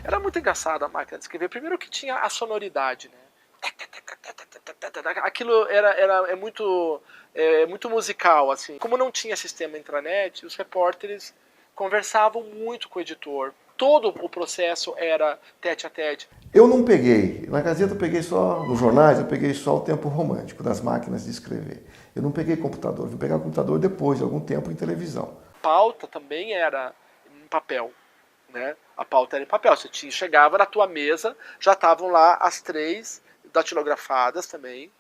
Era muito engraçado a máquina de escrever. Primeiro que tinha a sonoridade, né? Aquilo é muito musical, assim. Como não tinha sistema intranet, os repórteres conversavam muito com o editor. Todo o processo era tete a tete. Eu não peguei, na Gazeta eu peguei só, nos jornais eu peguei só o tempo romântico das máquinas de escrever. Eu não peguei computador, vim pegar computador depois de algum tempo em televisão. A pauta também era em papel, né? A pauta era em papel. Você chegava na tua mesa, já estavam lá as 3 datilografadas também,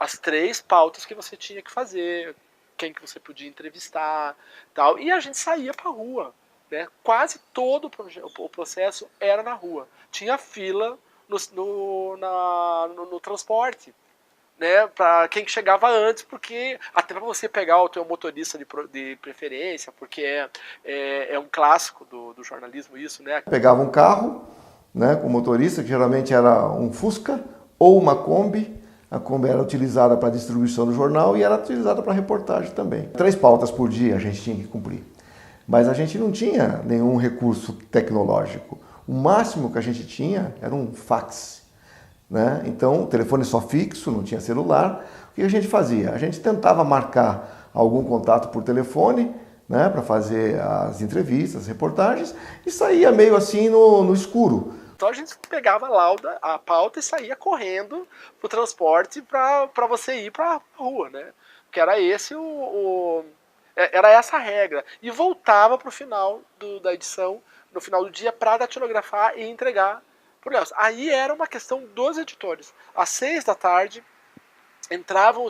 as 3 pautas que você tinha que fazer, quem que você podia entrevistar, tal. E a gente saía para rua, né? Quase todo o processo era na rua. Tinha fila no transporte, né, para quem chegava antes, porque até para você pegar o teu motorista de preferência, porque é um clássico do jornalismo isso, né? Pegava um carro, né, com motorista, que geralmente era um Fusca ou uma Kombi. A Kombi era utilizada para a distribuição do jornal e era utilizada para reportagem também. 3 pautas por dia a gente tinha que cumprir. Mas a gente não tinha nenhum recurso tecnológico. O máximo que a gente tinha era um fax. Né? Então, telefone só fixo, não tinha celular. O que a gente fazia? A gente tentava marcar algum contato por telefone, né, para fazer as entrevistas, as reportagens, e saía meio assim no escuro. Então a gente pegava a pauta e saía correndo pro transporte para você ir para a rua, né? Porque era esse era essa a regra. E voltava pro final da edição, no final do dia, para datilografar e entregar pro Nelson. Aí era uma questão dos editores. Às 6 da tarde entrava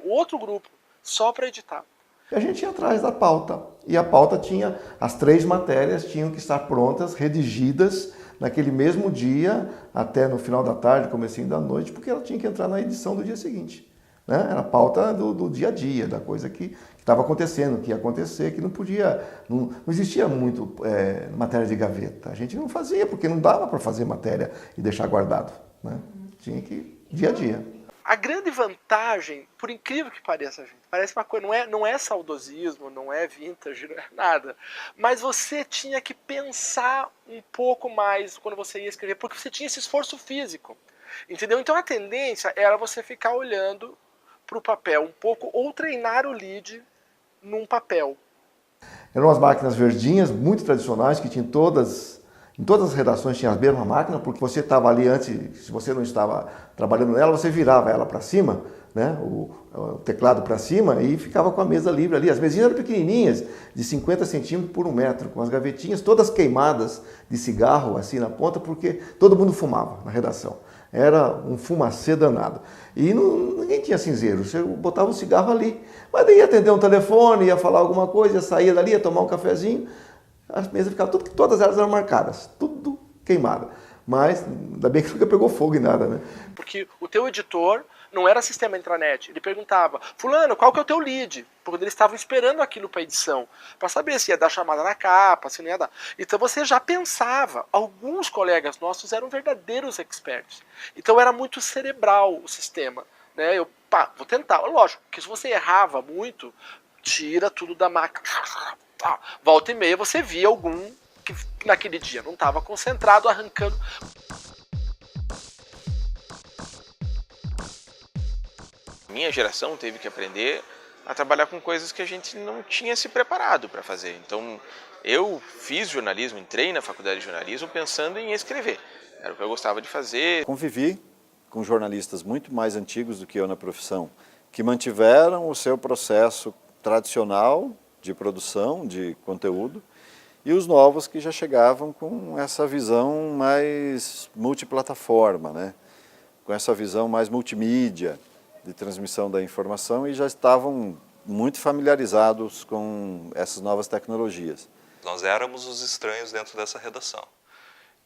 outro grupo só para editar. E a gente ia atrás da pauta. E a pauta tinha, as 3 matérias tinham que estar prontas, redigidas, naquele mesmo dia, até no final da tarde, comecinho da noite, porque ela tinha que entrar na edição do dia seguinte. Né? Era a pauta do dia a dia, da coisa que estava acontecendo, que ia acontecer, que não podia, não existia muito matéria de gaveta. A gente não fazia, porque não dava para fazer matéria e deixar guardado. Né? Tinha que ir dia a dia. A grande vantagem, por incrível que pareça, gente, parece uma coisa, não é saudosismo, não é vintage, não é nada, mas você tinha que pensar um pouco mais quando você ia escrever, porque você tinha esse esforço físico, entendeu? Então a tendência era você ficar olhando para o papel um pouco ou treinar o lead num papel. Eram umas máquinas verdinhas, muito tradicionais, que tinham em todas as redações tinha a mesma máquina, porque você estava ali antes, se você não estava trabalhando nela, você virava ela para cima, né, o teclado para cima e ficava com a mesa livre ali. As mesinhas eram pequenininhas, de 50 centímetros por 1 metro, com as gavetinhas todas queimadas de cigarro assim na ponta, porque todo mundo fumava na redação. Era um fumacê danado. E ninguém tinha cinzeiro, você botava um cigarro ali. Mas daí ia atender um telefone, ia falar alguma coisa, ia sair dali, ia tomar um cafezinho. As mesas ficavam, todas elas eram marcadas, tudo queimada. Mas ainda bem que nunca pegou fogo em nada, né? Porque o teu editor não era sistema intranet. Ele perguntava, fulano, qual que é o teu lead? Porque eles estavam esperando aquilo para edição, para saber se ia dar chamada na capa, se não ia dar. Então você já pensava. Alguns colegas nossos eram verdadeiros experts. Então era muito cerebral o sistema. Né? Vou tentar. Lógico que se você errava muito, tira tudo da máquina. Volta e meia você via algum que naquele dia não estava concentrado, arrancando. Minha geração teve que aprender a trabalhar com coisas que a gente não tinha se preparado para fazer. Então, eu fiz jornalismo, entrei na faculdade de jornalismo pensando em escrever. Era o que eu gostava de fazer. Convivi com jornalistas muito mais antigos do que eu na profissão, que mantiveram o seu processo tradicional de produção, de conteúdo, e os novos que já chegavam com essa visão mais multiplataforma, né? Com essa visão mais multimídia, de transmissão da informação, e já estavam muito familiarizados com essas novas tecnologias. Nós éramos os estranhos dentro dessa redação.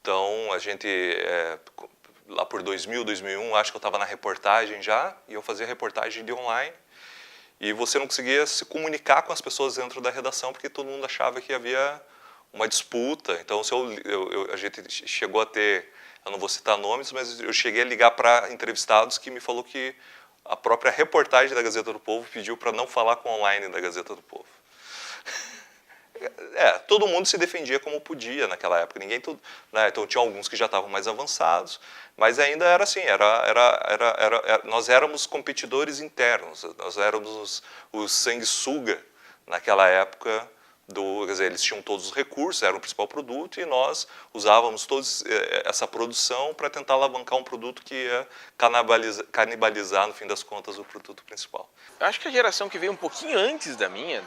Então, a gente, lá por 2000, 2001, acho que eu estava na reportagem já, e eu fazia reportagem de online, e você não conseguia se comunicar com as pessoas dentro da redação, porque todo mundo achava que havia uma disputa. Então, a gente chegou a ter, eu não vou citar nomes, mas eu cheguei a ligar para entrevistados que me falou que a própria reportagem da Gazeta do Povo pediu para não falar com o online da Gazeta do Povo. Todo mundo se defendia como podia naquela época. Né? Então tinha alguns que já estavam mais avançados, mas ainda era assim, nós éramos competidores internos, nós éramos os sanguessuga naquela época. Quer dizer, eles tinham todos os recursos, era o principal produto, e nós usávamos toda essa produção para tentar alavancar um produto que ia canibalizar, no fim das contas, o produto principal. Eu acho que a geração que veio um pouquinho antes da minha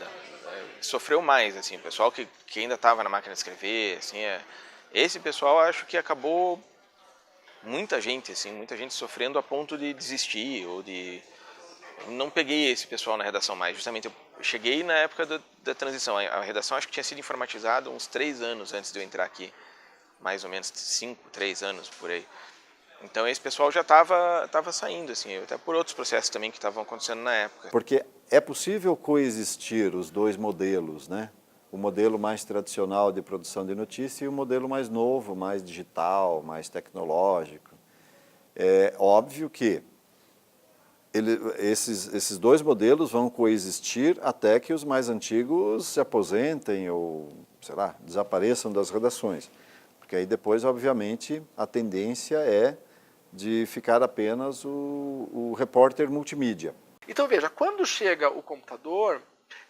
sofreu mais, assim, o pessoal que ainda estava na máquina de escrever, assim, esse pessoal acho que acabou muita gente sofrendo a ponto de desistir ou de... Não peguei esse pessoal na redação mais, justamente eu cheguei na época da transição, a redação acho que tinha sido informatizada uns 3 anos antes de eu entrar aqui, mais ou menos 3 anos por aí. Então esse pessoal já estava saindo, assim, até por outros processos também que estavam acontecendo na época. Porque é possível coexistir os dois modelos, né? O modelo mais tradicional de produção de notícia e o modelo mais novo, mais digital, mais tecnológico. É óbvio que esses dois modelos vão coexistir até que os mais antigos se aposentem ou, sei lá, desapareçam das redações. Porque aí depois, obviamente, a tendência é de ficar apenas o repórter multimídia. Então veja, quando chega o computador,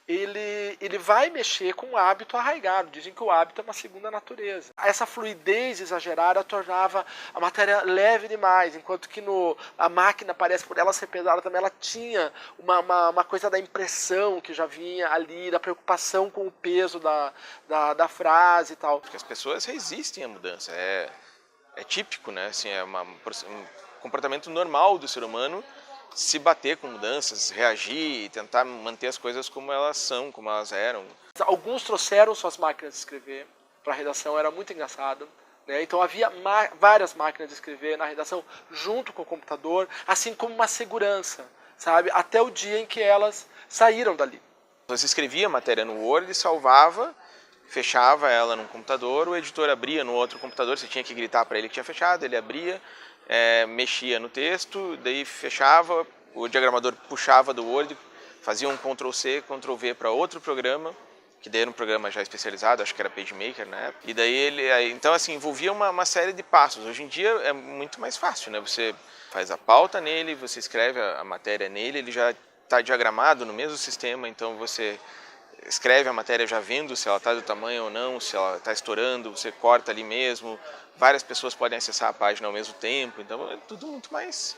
ele vai mexer com o hábito arraigado. Dizem que o hábito é uma segunda natureza. Essa fluidez exagerada tornava a matéria leve demais, enquanto que a máquina, parece por ela ser pesada também, ela tinha uma coisa da impressão que já vinha ali, da preocupação com o peso da frase e tal. Porque as pessoas resistem à mudança, é típico, né? Assim, é um comportamento normal do ser humano se bater com mudanças, reagir e tentar manter as coisas como elas são, como elas eram. Alguns trouxeram suas máquinas de escrever para a redação, era muito engraçado, né? Então havia várias máquinas de escrever na redação junto com o computador, assim como uma segurança, sabe? Até o dia em que elas saíram dali. Você escrevia a matéria no Word, salvava, fechava ela num computador, o editor abria no outro computador, você tinha que gritar para ele que tinha fechado, ele abria, mexia no texto, daí fechava, o diagramador puxava do Word, fazia um Ctrl+C, Ctrl+V para outro programa, que daí era um programa já especializado, acho que era PageMaker na época, e daí então assim, envolvia uma série de passos. Hoje em dia é muito mais fácil, né? Você faz a pauta nele, você escreve a matéria nele, ele já está diagramado no mesmo sistema, então você escreve a matéria já vendo se ela está do tamanho ou não, se ela está estourando, você corta ali mesmo, várias pessoas podem acessar a página ao mesmo tempo, então é tudo muito mais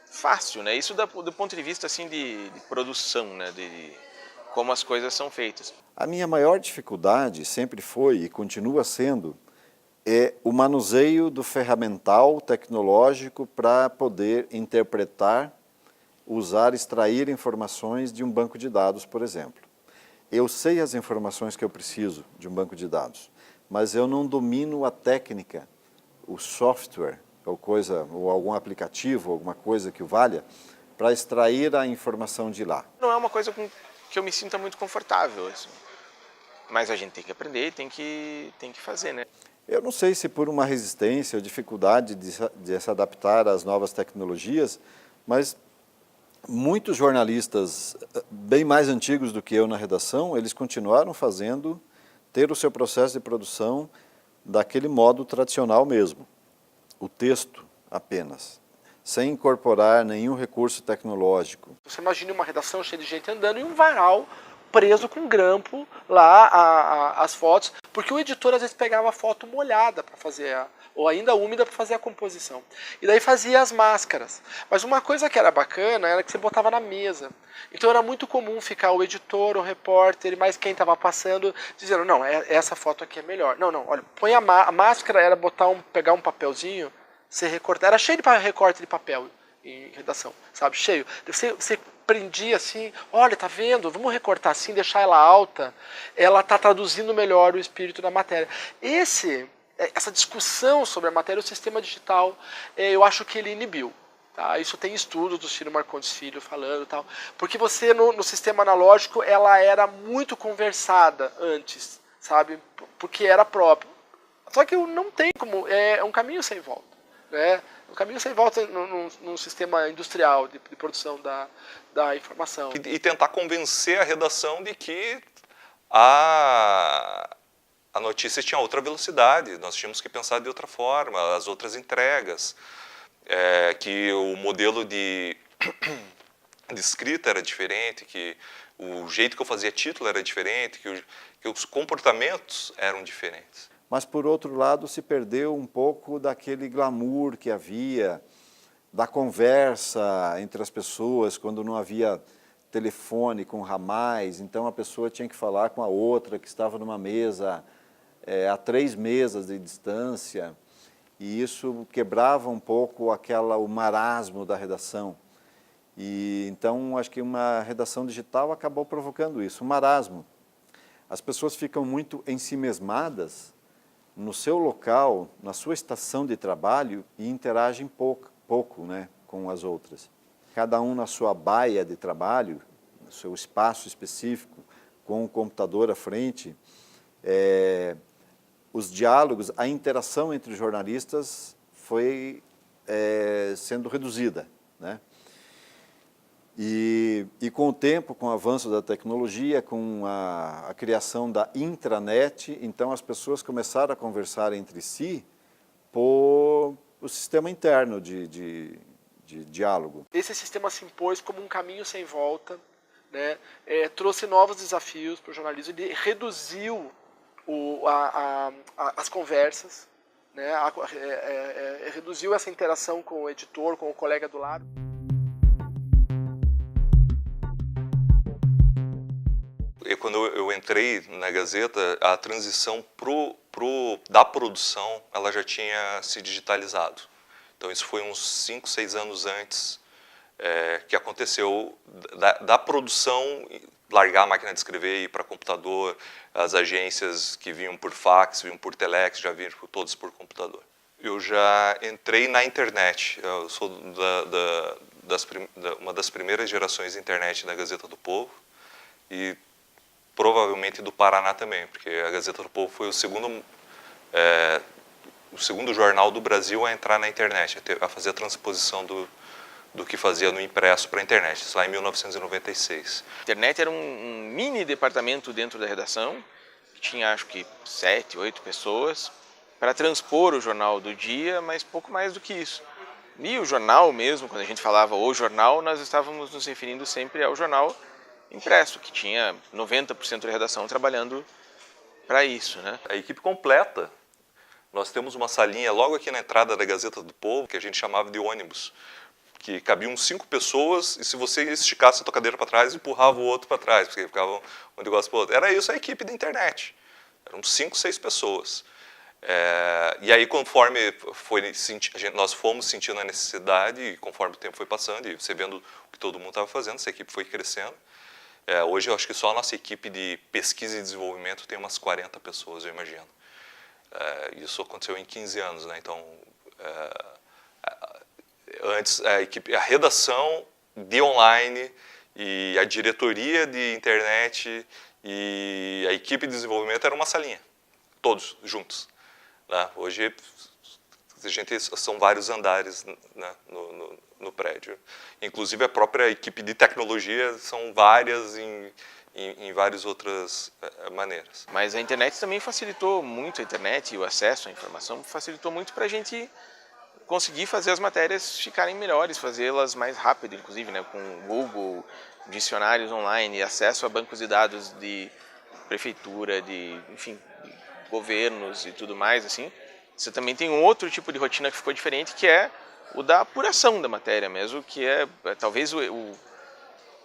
fácil, né? Isso do ponto de vista assim de produção, né? De como as coisas são feitas. A minha maior dificuldade sempre foi e continua sendo o manuseio do ferramental tecnológico para poder interpretar, usar, extrair informações de um banco de dados, por exemplo. Eu sei as informações que eu preciso de um banco de dados, mas eu não domino a técnica, o software, ou algum aplicativo, alguma coisa que o valha, para extrair a informação de lá. Não é uma coisa que eu me sinta muito confortável, assim. Mas a gente tem que aprender, tem que fazer, né? Eu não sei se por uma resistência ou dificuldade de se adaptar às novas tecnologias, mas muitos jornalistas bem mais antigos do que eu na redação, eles continuaram ter o seu processo de produção daquele modo tradicional mesmo, o texto apenas, sem incorporar nenhum recurso tecnológico. Você imagina uma redação cheia de gente andando e um varal preso com grampo lá as fotos, porque o editor às vezes pegava a foto molhada para fazer, ou ainda úmida para fazer a composição. E daí fazia as máscaras. Mas uma coisa que era bacana era que você botava na mesa. Então era muito comum ficar o editor, o repórter, mais quem estava passando, dizendo, não, essa foto aqui é melhor. Não, olha, põe a máscara, era pegar um papelzinho, você recortar. Era cheio de recorte de papel em redação, sabe? Cheio. Você prendia assim, olha, tá vendo? Vamos recortar assim, deixar ela alta. Ela tá traduzindo melhor o espírito da matéria. Essa discussão sobre a matéria, o sistema digital, eu acho que ele inibiu. Tá? Isso tem estudos do Ciro Marcondes Filho falando e tal. Porque você, no sistema analógico, ela era muito conversada antes, sabe? Porque era próprio. Só que não tem como, é um caminho sem volta. Né? Um caminho sem volta num sistema industrial de produção da informação. E tentar convencer a redação de que a notícia tinha outra velocidade, nós tínhamos que pensar de outra forma, as outras entregas, que o modelo de escrita era diferente, que o jeito que eu fazia título era diferente, que os comportamentos eram diferentes. Mas, por outro lado, se perdeu um pouco daquele glamour que havia, da conversa entre as pessoas, quando não havia telefone com ramais, então a pessoa tinha que falar com a outra que estava numa mesa, a 3 mesas de distância, e isso quebrava um pouco o marasmo da redação. E então, acho que uma redação digital acabou provocando isso, um marasmo. As pessoas ficam muito ensimesmadas no seu local, na sua estação de trabalho, e interagem pouco, né, com as outras. Cada um na sua baia de trabalho, no seu espaço específico, com o computador à frente, os diálogos, a interação entre os jornalistas foi sendo reduzida, né? E com o tempo, com o avanço da tecnologia, com a criação da intranet, então as pessoas começaram a conversar entre si por o sistema interno de diálogo. Esse sistema se impôs como um caminho sem volta, né? Trouxe novos desafios para o jornalismo, ele reduziu as conversas, né? Reduziu essa interação com o editor, com o colega do lado. E quando eu entrei na Gazeta, a transição da produção ela já tinha se digitalizado. Então isso foi uns 5, 6 anos antes que aconteceu da produção, largar a máquina de escrever e ir para computador, as agências que vinham por fax, vinham por telex, já vinham todas por computador. Eu já entrei na internet, eu sou uma das primeiras gerações de internet da Gazeta do Povo e provavelmente do Paraná também, porque a Gazeta do Povo foi o segundo jornal do Brasil a entrar na internet, a fazer a transposição do que fazia no impresso para a internet, isso lá em 1996. A internet era um mini departamento dentro da redação, que tinha acho que 7, 8 pessoas, para transpor o jornal do dia, mas pouco mais do que isso. E o jornal mesmo, quando a gente falava o jornal, nós estávamos nos referindo sempre ao jornal impresso, que tinha 90% da redação trabalhando para isso, né? A equipe completa. Nós temos uma salinha logo aqui na entrada da Gazeta do Povo, que a gente chamava de ônibus, que cabiam 5 pessoas, e se você esticasse a tua cadeira para trás, empurrava o outro para trás, porque ficava um negócio para o outro. Era isso a equipe da internet. Eram 5, 6 pessoas. E aí, conforme nós fomos sentindo a necessidade, e conforme o tempo foi passando, e você vendo o que todo mundo estava fazendo, essa equipe foi crescendo. Hoje, eu acho que só a nossa equipe de pesquisa e desenvolvimento tem umas 40 pessoas, eu imagino. Isso aconteceu em 15 anos, né? Então, antes, a redação de online e a diretoria de internet e a equipe de desenvolvimento era uma salinha, todos juntos. Né? Hoje, são vários andares, né, no prédio. Inclusive, a própria equipe de tecnologia são várias em várias outras maneiras. Mas a internet também facilitou muito, a internet e o acesso à informação facilitou muito para a gente conseguir fazer as matérias ficarem melhores, fazê-las mais rápido, inclusive, né, com Google, dicionários online, acesso a bancos de dados de prefeitura, enfim, de governos e tudo mais, assim. Você também tem um outro tipo de rotina que ficou diferente, que é o da apuração da matéria mesmo, que talvez o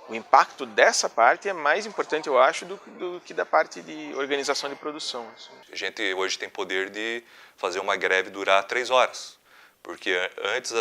impacto dessa parte é mais importante, eu acho, do que da parte de organização de produção. Assim. A gente hoje tem poder de fazer uma greve durar 3 horas, porque antes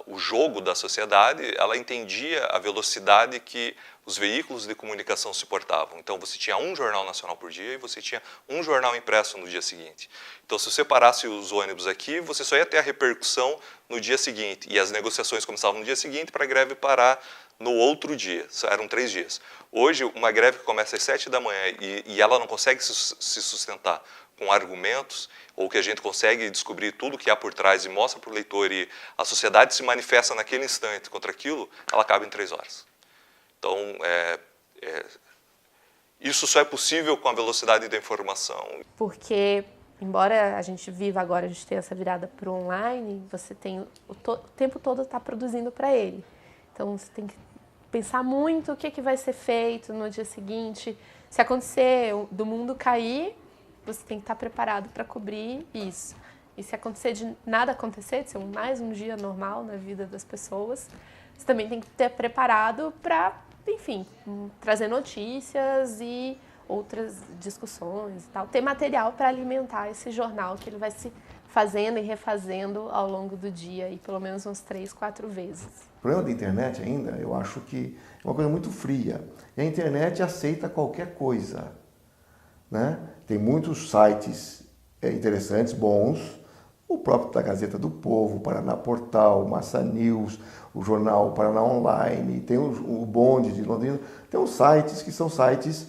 o jogo da sociedade, ela entendia a velocidade que os veículos de comunicação suportavam. Então, você tinha um jornal nacional por dia e você tinha um jornal impresso no dia seguinte. Então, se você parasse os ônibus aqui, você só ia ter a repercussão no dia seguinte. E as negociações começavam no dia seguinte para a greve parar no outro dia. Eram 3 dias. Hoje, uma greve que começa às 7 da manhã e ela não consegue se sustentar com argumentos, ou que a gente consegue descobrir tudo que há por trás e mostra para o leitor e a sociedade se manifesta naquele instante contra aquilo, ela acaba em 3 horas. Então, Isso só é possível com a velocidade da informação. Porque, embora a gente viva agora, a gente tenha essa virada para o online, você tem o tempo todo está produzindo para ele. Então, você tem que pensar muito o que vai ser feito no dia seguinte. Se acontecer do mundo cair, você tem que estar preparado para cobrir isso. E se acontecer de nada acontecer, de ser mais um dia normal na vida das pessoas, você também tem que ter preparado para, enfim, trazer notícias e outras discussões e tal. Ter material para alimentar esse jornal que ele vai se fazendo e refazendo ao longo do dia, e pelo menos umas 3, 4 vezes. O problema da internet ainda, eu acho que é uma coisa muito fria. E a internet aceita qualquer coisa, né? Tem muitos sites interessantes, bons, o próprio da Gazeta do Povo, o Paraná Portal, o Massa News, o jornal Paraná Online, tem o Bonde de Londrina, tem uns sites que são sites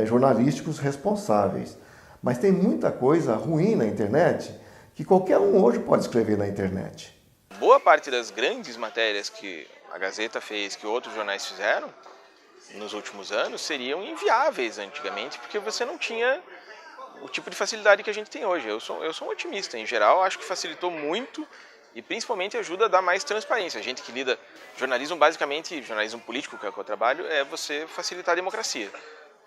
jornalísticos responsáveis. Mas tem muita coisa ruim na internet que qualquer um hoje pode escrever na internet. Boa parte das grandes matérias que a Gazeta fez, que outros jornais fizeram nos últimos anos, seriam inviáveis antigamente, porque você não tinha o tipo de facilidade que a gente tem hoje. Eu sou um otimista. Em geral, acho que facilitou muito e principalmente ajuda a dar mais transparência. A gente que lida jornalismo, basicamente, jornalismo político, que é o que eu trabalho, é você facilitar a democracia.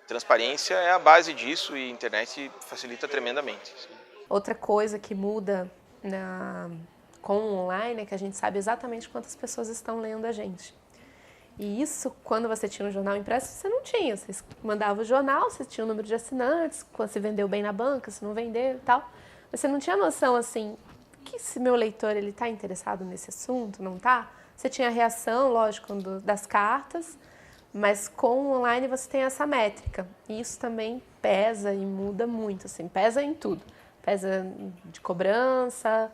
Transparência é a base disso e a internet facilita tremendamente. Outra coisa que muda com o online é que a gente sabe exatamente quantas pessoas estão lendo a gente. E isso, quando você tinha um jornal impresso, você não tinha. Você mandava o jornal, você tinha o número de assinantes, quando você vendeu bem na banca, se não vendeu e tal. Mas você não tinha noção, assim, que se meu leitor está interessado nesse assunto, não está? Você tinha a reação, lógico, das cartas, mas com o online você tem essa métrica. E isso também pesa e muda muito, assim, pesa em tudo. Pesa de cobrança,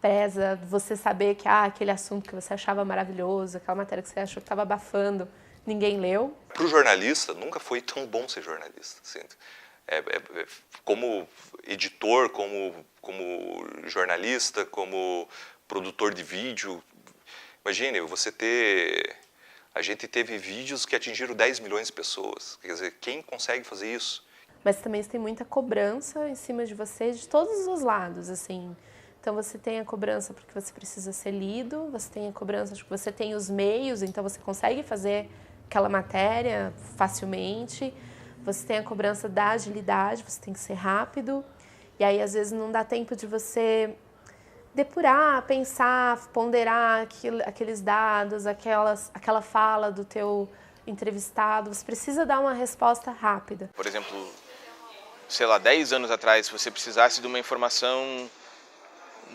pesa você saber que aquele assunto que você achava maravilhoso, aquela matéria que você achou que estava abafando, ninguém leu. Para o jornalista, nunca foi tão bom ser jornalista. Assim. Como editor, como jornalista, como produtor de vídeo, imagine, a gente teve vídeos que atingiram 10 milhões de pessoas. Quer dizer, quem consegue fazer isso? Mas também você tem muita cobrança em cima de você de todos os lados, assim. Então você tem a cobrança porque você precisa ser lido, você tem a cobrança porque você tem os meios, então você consegue fazer aquela matéria facilmente. Você tem a cobrança da agilidade, você tem que ser rápido. E aí, às vezes, não dá tempo de você depurar, pensar, ponderar aqueles dados, aquela fala do teu entrevistado. Você precisa dar uma resposta rápida. Por exemplo, sei lá, 10 anos atrás, se você precisasse de uma informação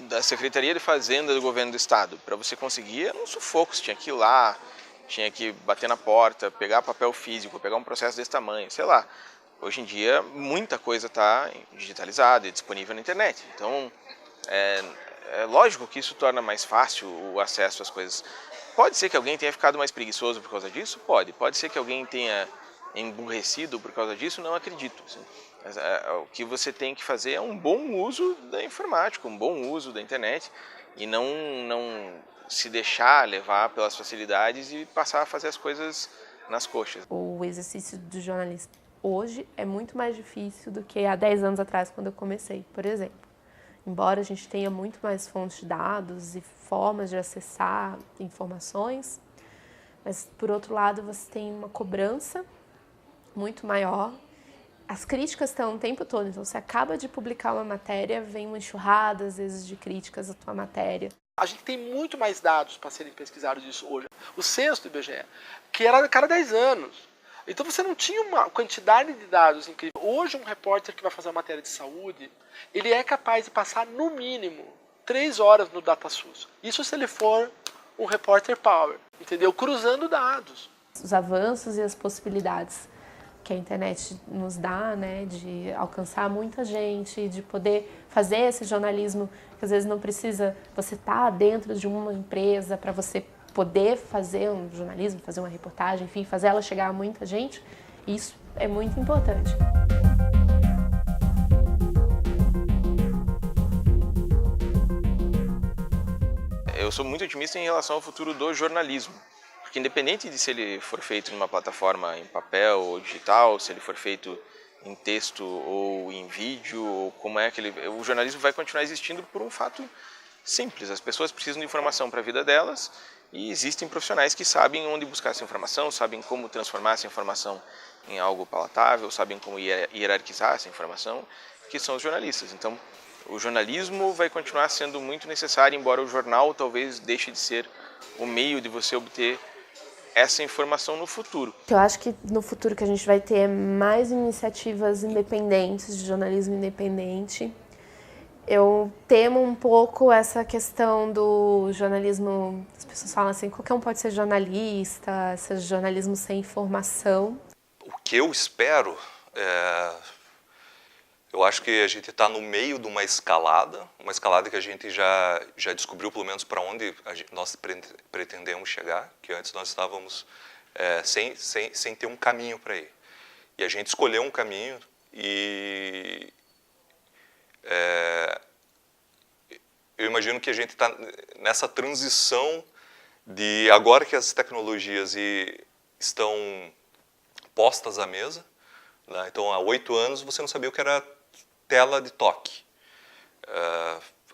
da Secretaria de Fazenda do Governo do Estado, para você conseguir, era um sufoco. Você tinha que ir lá, tinha que bater na porta, pegar papel físico, pegar um processo desse tamanho, sei lá. Hoje em dia, muita coisa está digitalizada e disponível na internet. Então, é lógico que isso torna mais fácil o acesso às coisas. Pode ser que alguém tenha ficado mais preguiçoso por causa disso? Pode. Pode ser que alguém tenha emburrecido por causa disso? Não acredito. Assim. Mas, o que você tem que fazer é um bom uso da informática, um bom uso da internet e não se deixar levar pelas facilidades e passar a fazer as coisas nas coxas. O exercício do jornalista hoje é muito mais difícil do que há 10 anos atrás, quando eu comecei, por exemplo. Embora a gente tenha muito mais fontes de dados e formas de acessar informações, mas, por outro lado, você tem uma cobrança muito maior. As críticas estão o tempo todo, então você acaba de publicar uma matéria, vem uma enxurrada, às vezes, de críticas à tua matéria. A gente tem muito mais dados para serem pesquisados disso hoje. O censo do IBGE, que era a cada 10 anos. Então você não tinha uma quantidade de dados incrível. Hoje um repórter que vai fazer uma matéria de saúde, ele é capaz de passar no mínimo 3 horas no DataSUS. Isso se ele for um repórter power, entendeu? Cruzando dados. Os avanços e as possibilidades que a internet nos dá, né, de alcançar muita gente, de poder fazer esse jornalismo, que às vezes não precisa você estar dentro de uma empresa para você poder fazer um jornalismo, fazer uma reportagem, enfim, fazer ela chegar a muita gente, isso é muito importante. Eu sou muito otimista em relação ao futuro do jornalismo. Porque independente de se ele for feito numa plataforma em papel ou digital, se ele for feito em texto ou em vídeo, ou como é que o jornalismo vai continuar existindo por um fato simples. As pessoas precisam de informação para a vida delas e existem profissionais que sabem onde buscar essa informação, sabem como transformar essa informação em algo palatável, sabem como hierarquizar essa informação, que são os jornalistas. Então, o jornalismo vai continuar sendo muito necessário, embora o jornal talvez deixe de ser o meio de você obter essa informação no futuro. Eu acho que no futuro que a gente vai ter mais iniciativas independentes, de jornalismo independente. Eu temo um pouco essa questão do jornalismo, as pessoas falam assim, qualquer um pode ser jornalista, esse jornalismo sem informação. O que eu espero eu acho que a gente está no meio de uma escalada que a gente já descobriu pelo menos para onde nós pretendemos chegar, que antes nós estávamos sem ter um caminho para ir. E a gente escolheu um caminho e eu imagino que a gente está nessa transição de agora que as tecnologias estão postas à mesa, né? Então há 8 anos você não sabia o que era tela de toque.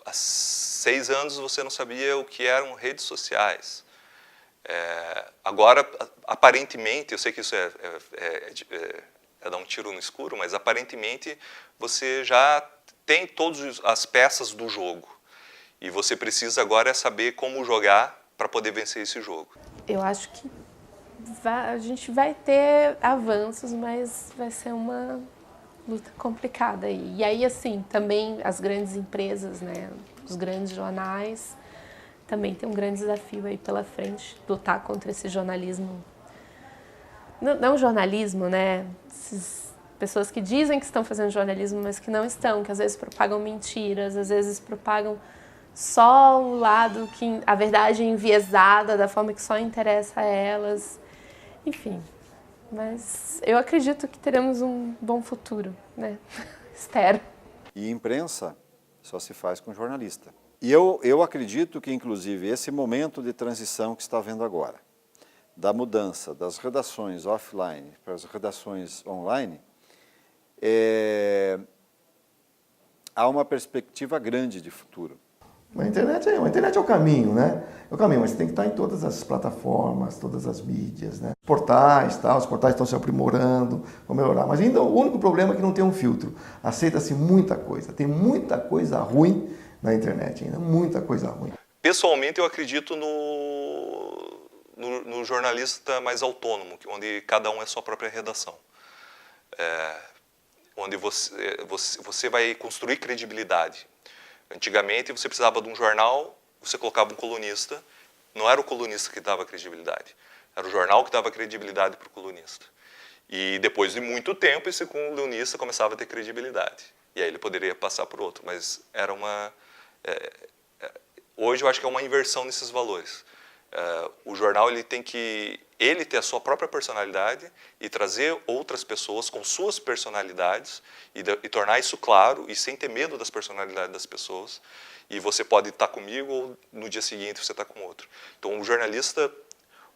Há 6 anos você não sabia o que eram redes sociais. Agora, aparentemente, eu sei que isso é dar um tiro no escuro, mas aparentemente você já tem todas as peças do jogo. E você precisa agora saber como jogar para poder vencer esse jogo. Eu acho que a gente vai ter avanços, mas vai ser uma luta complicada. E aí, assim, também as grandes empresas, né, os grandes jornais, também tem um grande desafio aí pela frente, lutar contra esse jornalismo. Não jornalismo, né? Essas pessoas que dizem que estão fazendo jornalismo, mas que não estão, que às vezes propagam mentiras, às vezes propagam só o lado que a verdade é enviesada, da forma que só interessa a elas. Enfim, mas eu acredito que teremos um bom futuro, né? Espero. E imprensa só se faz com jornalista. E eu acredito que, inclusive, esse momento de transição que está havendo agora, da mudança das redações offline para as redações online, há uma perspectiva grande de futuro. A internet é o caminho, né? É o caminho, mas tem que estar em todas as plataformas, todas as mídias, né? Portais, tal, os portais estão se aprimorando, vão melhorar. Mas ainda o único problema é que não tem um filtro. Aceita-se muita coisa, tem muita coisa ruim na internet ainda, muita coisa ruim. Pessoalmente, eu acredito no jornalista mais autônomo, onde cada um é sua própria redação. Onde você vai construir credibilidade. Antigamente, você precisava de um jornal, você colocava um colunista, não era o colunista que dava credibilidade, era o jornal que dava credibilidade para o colunista. E depois de muito tempo, esse colunista começava a ter credibilidade. E aí ele poderia passar por outro, mas era uma... hoje eu acho que é uma inversão nesses valores. O jornal ele tem que ter a sua própria personalidade e trazer outras pessoas com suas personalidades e tornar isso claro e sem ter medo das personalidades das pessoas. E você pode estar comigo ou no dia seguinte você está com outro. Então o jornalista,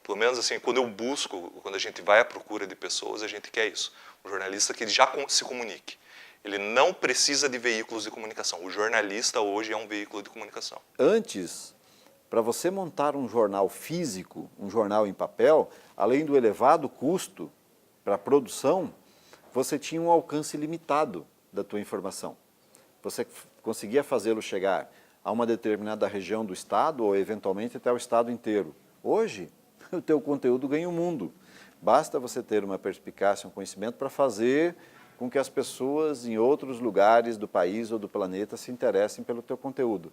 pelo menos assim, quando a gente vai à procura de pessoas, a gente quer isso. Um jornalista que já se comunique. Ele não precisa de veículos de comunicação. O jornalista hoje é um veículo de comunicação. Antes, para você montar um jornal físico, um jornal em papel, além do elevado custo para a produção, você tinha um alcance limitado da tua informação. Você conseguia fazê-lo chegar a uma determinada região do estado ou eventualmente até o estado inteiro. Hoje, o teu conteúdo ganha o mundo. Basta você ter uma perspicácia, um conhecimento para fazer com que as pessoas em outros lugares do país ou do planeta se interessem pelo teu conteúdo.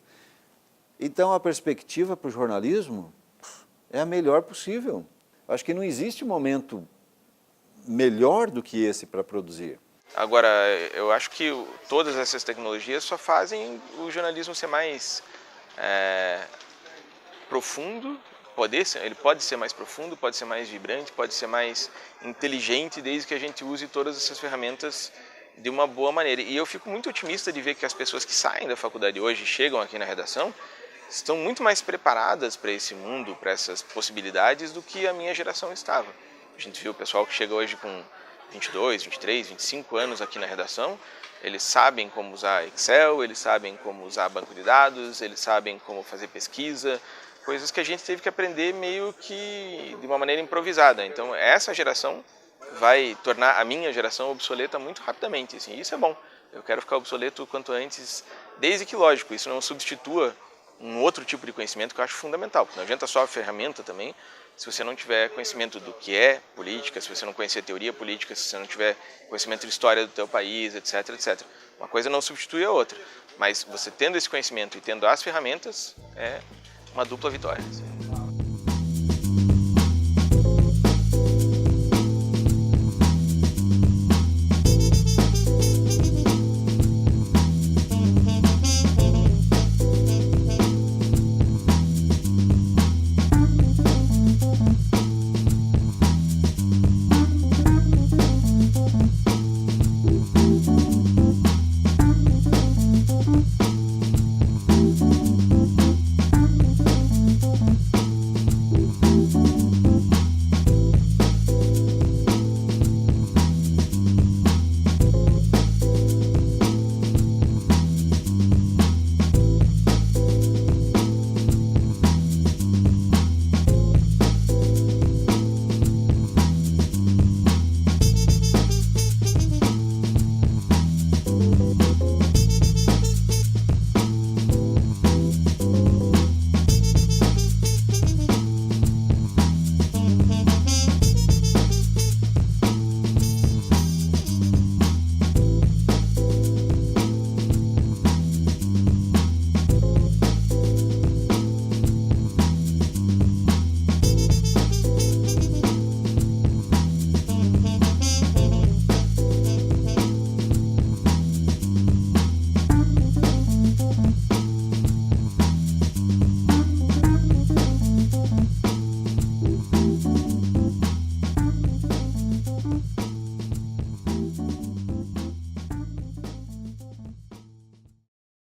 Então, a perspectiva para o jornalismo é a melhor possível. Acho que não existe momento melhor do que esse para produzir. Agora, eu acho que todas essas tecnologias só fazem o jornalismo ser mais profundo. Ele pode ser mais profundo, pode ser mais vibrante, pode ser mais inteligente, desde que a gente use todas essas ferramentas de uma boa maneira. E eu fico muito otimista de ver que as pessoas que saem da faculdade hoje, chegam aqui na redação, estão muito mais preparadas para esse mundo, para essas possibilidades do que a minha geração estava. A gente viu o pessoal que chega hoje com 22, 23, 25 anos aqui na redação, eles sabem como usar Excel, eles sabem como usar banco de dados, eles sabem como fazer pesquisa, coisas que a gente teve que aprender meio que de uma maneira improvisada. Então essa geração vai tornar a minha geração obsoleta muito rapidamente, assim, isso é bom. Eu quero ficar obsoleto o quanto antes, desde que, lógico, isso não substitua um outro tipo de conhecimento que eu acho fundamental, porque não adianta só a ferramenta também, se você não tiver conhecimento do que é política, se você não conhecer teoria política, se você não tiver conhecimento de história do teu país, etc, etc. Uma coisa não substitui a outra, mas você tendo esse conhecimento e tendo as ferramentas, é uma dupla vitória.